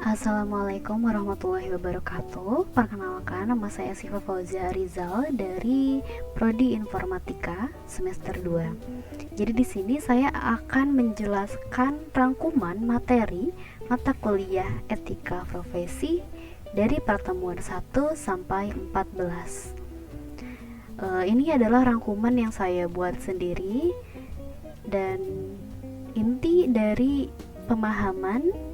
Assalamualaikum warahmatullahi wabarakatuh. Perkenalkan, nama saya Siva Fauzia Rizal dari Prodi Informatika semester 2. Jadi di sini saya akan menjelaskan rangkuman materi mata kuliah Etika Profesi dari pertemuan 1 sampai 14. Ini adalah rangkuman yang saya buat sendiri dan inti dari pemahaman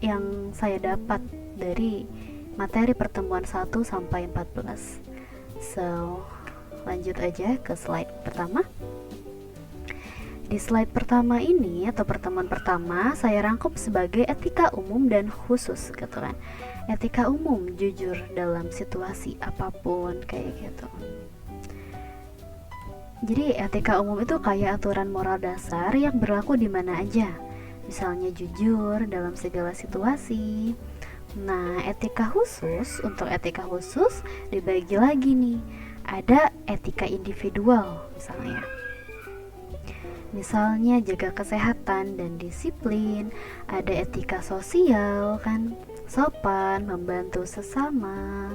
yang saya dapat dari materi pertemuan 1 sampai 14. So, lanjut aja ke slide pertama. Di slide pertama ini atau pertemuan pertama saya rangkum sebagai etika umum dan khusus gitu kan. Etika umum, jujur dalam situasi apapun kayak gitu. Jadi etika umum itu kayak aturan moral dasar yang berlaku di mana aja. Misalnya jujur dalam segala situasi. Nah, etika khusus, untuk etika khusus dibagi lagi nih. Ada etika individual misalnya jaga kesehatan dan disiplin. Ada etika sosial kan, sopan, membantu sesama.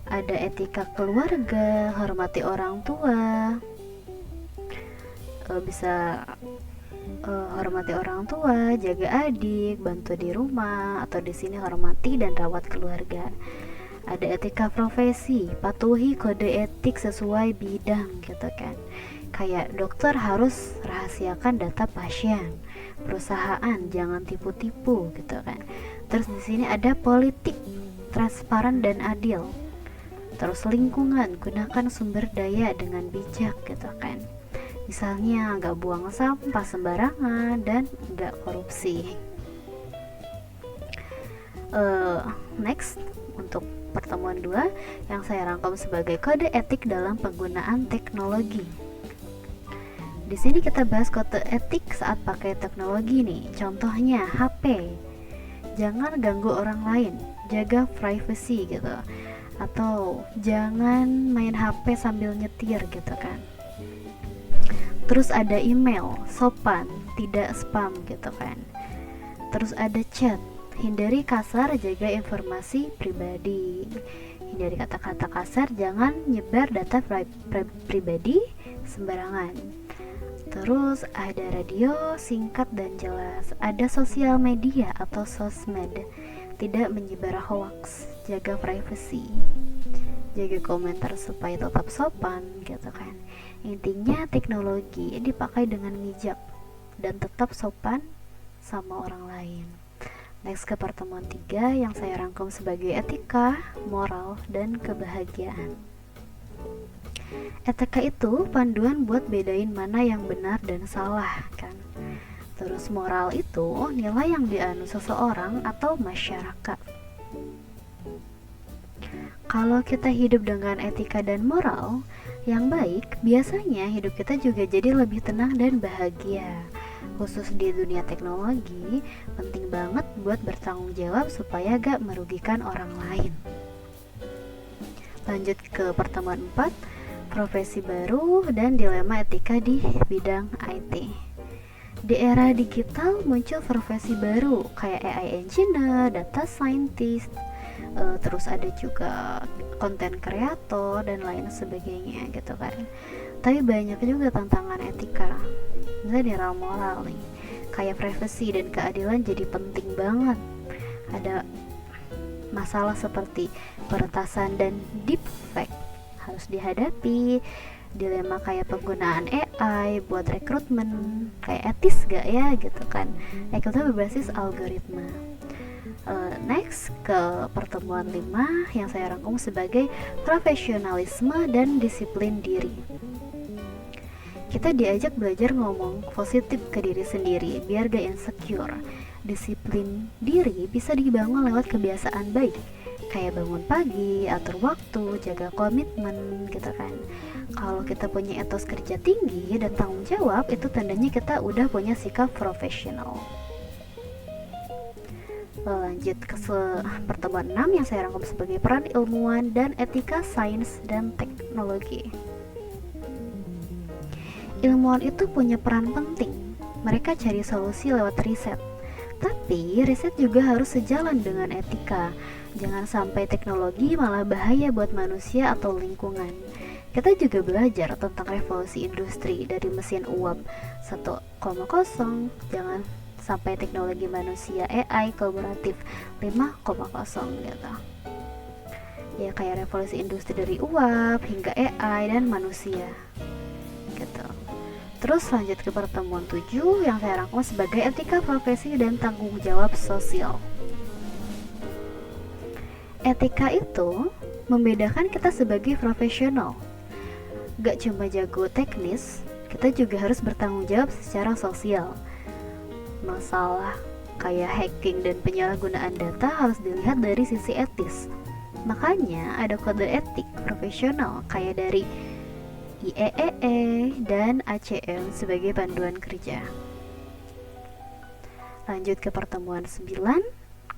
Ada etika keluarga, hormati orang tua. Bisa hormati orang tua, jaga adik, bantu di rumah, atau di sini hormati dan rawat keluarga. Ada etika profesi, patuhi kode etik sesuai bidang gitu kan. Kayak dokter harus rahasiakan data pasien, perusahaan jangan tipu-tipu gitu kan. Terus di sini ada politik, transparan dan adil. Terus lingkungan, gunakan sumber daya dengan bijak gitu kan. Misalnya nggak buang sampah sembarangan dan nggak korupsi. Next, untuk pertemuan 2 yang saya rangkum sebagai kode etik dalam penggunaan teknologi. Di sini kita bahas kode etik saat pakai teknologi nih. Contohnya HP. Jangan ganggu orang lain, jaga privacy gitu. Atau jangan main HP sambil nyetir gitu kan. Terus ada email, sopan, tidak spam gitu kan. Terus ada chat, hindari kasar, jaga informasi pribadi. Hindari kata-kata kasar, jangan nyebar data pribadi sembarangan. Terus ada radio, singkat dan jelas. Ada sosial media atau sosmed, tidak menyebar hoax, jaga privacy. Jaga komentar supaya tetap sopan gitu kan. Intinya teknologi dipakai dengan bijak dan tetap sopan sama orang lain. Next ke pertemuan 3 yang saya rangkum sebagai etika, moral, dan kebahagiaan. Etika itu panduan buat bedain mana yang benar dan salah kan. Terus moral itu nilai yang dianut seseorang atau masyarakat. Kalau kita hidup dengan etika dan moral yang baik, biasanya hidup kita juga jadi lebih tenang dan bahagia. Khusus di dunia teknologi, penting banget buat bertanggung jawab supaya gak merugikan orang lain. Lanjut ke pertemuan 4, profesi baru dan dilema etika di bidang IT. Di era digital muncul profesi baru kayak AI engineer, data scientist, terus ada juga konten kreator dan lain sebagainya gitu kan. Tapi banyak juga tantangan etika, misalnya di realm moral nih, kayak privacy dan keadilan jadi penting banget. Ada masalah seperti peretasan dan deepfake harus dihadapi. Dilema kayak penggunaan AI buat rekrutmen, kayak etis gak ya gitu kan. Rekrutmen berbasis algoritma. Next ke pertemuan 5 yang saya rangkum sebagai profesionalisme dan disiplin diri. Kita diajak belajar ngomong positif ke diri sendiri biar gak insecure. Disiplin diri bisa dibangun lewat kebiasaan baik, kayak bangun pagi, atur waktu, jaga komitmen gitu kan. Kalau kita punya etos kerja tinggi dan tanggung jawab, itu tandanya kita udah punya sikap profesional. Lanjut ke pertemuan 6 yang saya rangkum sebagai peran ilmuwan dan etika sains dan teknologi. Ilmuwan itu punya peran penting. Mereka cari solusi lewat riset, Tapi riset juga harus sejalan dengan etika. Jangan sampai teknologi malah bahaya buat manusia atau lingkungan. Kita juga belajar tentang revolusi industri dari mesin uap 1,0. Jangan sampai teknologi manusia AI kolaboratif 5,0 gitu. Ya kayak revolusi industri dari uap hingga AI dan manusia gitu. Terus lanjut ke pertemuan 7 yang saya rangkum sebagai etika profesi dan tanggung jawab sosial. Etika itu membedakan kita sebagai profesional. Gak cuma jago teknis, kita juga harus bertanggung jawab secara sosial. Masalah kayak hacking dan penyalahgunaan data harus dilihat dari sisi etis. Makanya ada kode etik profesional kayak dari IEEE dan ACM sebagai panduan kerja. Lanjut ke pertemuan 9,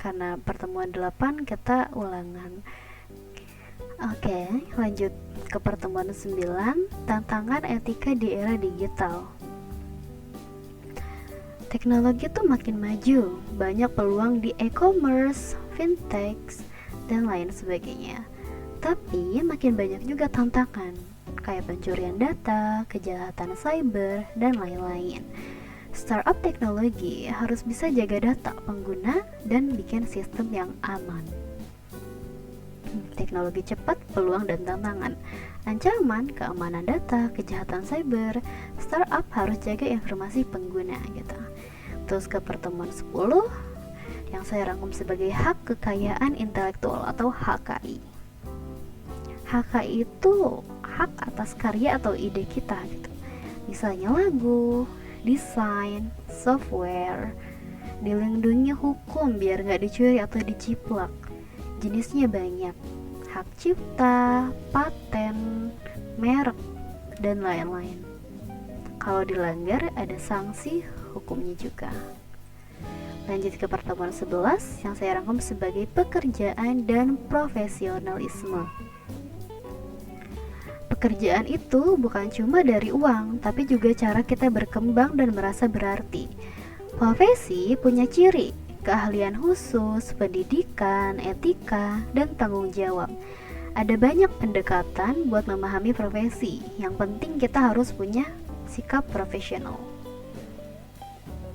karena pertemuan 8 kita ulangan. Oke, lanjut ke pertemuan 9, tantangan etika di era digital. Teknologi tuh makin maju, banyak peluang di e-commerce, fintech, dan lain sebagainya. Tapi makin banyak juga tantangan, kayak pencurian data, kejahatan cyber, dan lain-lain. Startup teknologi harus bisa jaga data pengguna dan bikin sistem yang aman. Teknologi cepat, peluang dan tantangan. Ancaman, keamanan data, kejahatan cyber. Startup harus jaga informasi pengguna gitu. Terus ke pertemuan 10 yang saya rangkum sebagai hak kekayaan intelektual atau HKI. HKI itu hak atas karya atau ide kita gitu. Misalnya lagu, desain, software. Dilindungi hukum biar nggak dicuri atau diciplak. Jenisnya banyak, hak cipta, paten, merek, dan lain-lain. Kalau dilanggar ada sanksi hukumnya juga. Lanjut ke pertemuan 11 yang saya rangkum sebagai pekerjaan dan profesionalisme. Pekerjaan itu bukan cuma dari uang, tapi juga cara kita berkembang dan merasa berarti. Profesi punya ciri, keahlian khusus, pendidikan, etika, dan tanggung jawab. Ada banyak pendekatan buat memahami profesi. Yang penting kita harus punya sikap profesional.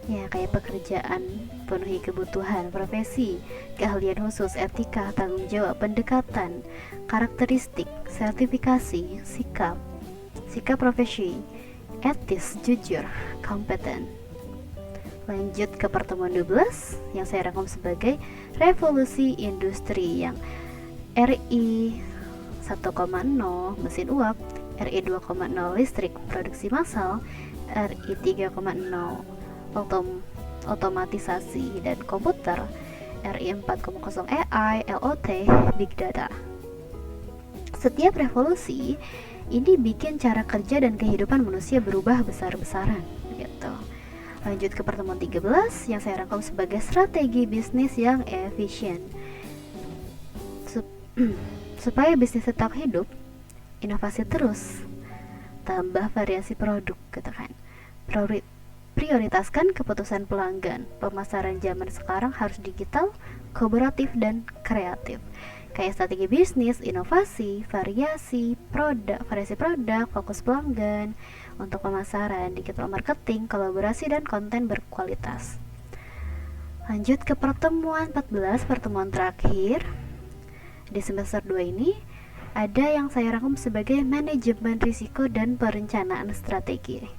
Ya, kayak pekerjaan, penuhi kebutuhan, profesi, keahlian khusus, etika, tanggung jawab, pendekatan, karakteristik, sertifikasi, sikap profesi, etis, jujur, kompeten. Lanjut ke pertemuan 12 yang saya rangkum sebagai revolusi industri yang RI 1,0 mesin uap, RI 2,0 listrik produksi massal, RI 3,0 otomatisasi dan komputer, RI 4,0 AI, LOT, Big Data. Setiap revolusi ini bikin cara kerja dan kehidupan manusia berubah besar-besaran gitu. Lanjut ke pertemuan 13 yang saya rangkum sebagai strategi bisnis yang efisien. Supaya bisnis tetap hidup, inovasi terus, tambah variasi produk gitu kan. Prioritaskan keputusan pelanggan. Pemasaran zaman sekarang harus digital, kolaboratif, dan kreatif. Kayak strategi bisnis, inovasi, variasi produk, fokus pelanggan. Untuk pemasaran, digital marketing, kolaborasi, dan konten berkualitas. Lanjut ke pertemuan 14, pertemuan terakhir. Di semester 2 ini, ada yang saya rangkum sebagai manajemen risiko dan perencanaan strategis.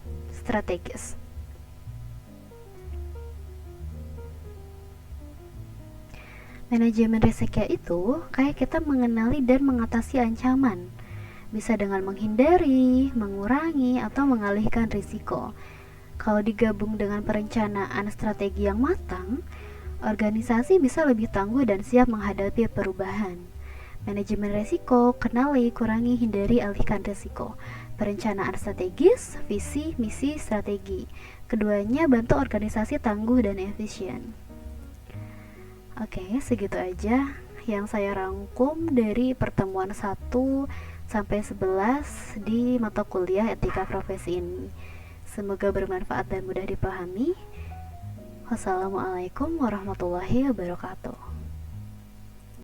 Manajemen risiko itu kayak kita mengenali dan mengatasi ancaman. Bisa dengan menghindari, mengurangi, atau mengalihkan risiko. Kalau digabung dengan perencanaan strategi yang matang, organisasi bisa lebih tangguh dan siap menghadapi perubahan. Manajemen risiko, kenali, kurangi, hindari, alihkan risiko. Perencanaan strategis, visi, misi, strategi. Keduanya bantu organisasi tangguh dan efisien. Oke, segitu aja yang saya rangkum dari pertemuan 1 sampai 11 di mata kuliah etika profesi ini. Semoga bermanfaat dan mudah dipahami. Wassalamualaikum warahmatullahi wabarakatuh.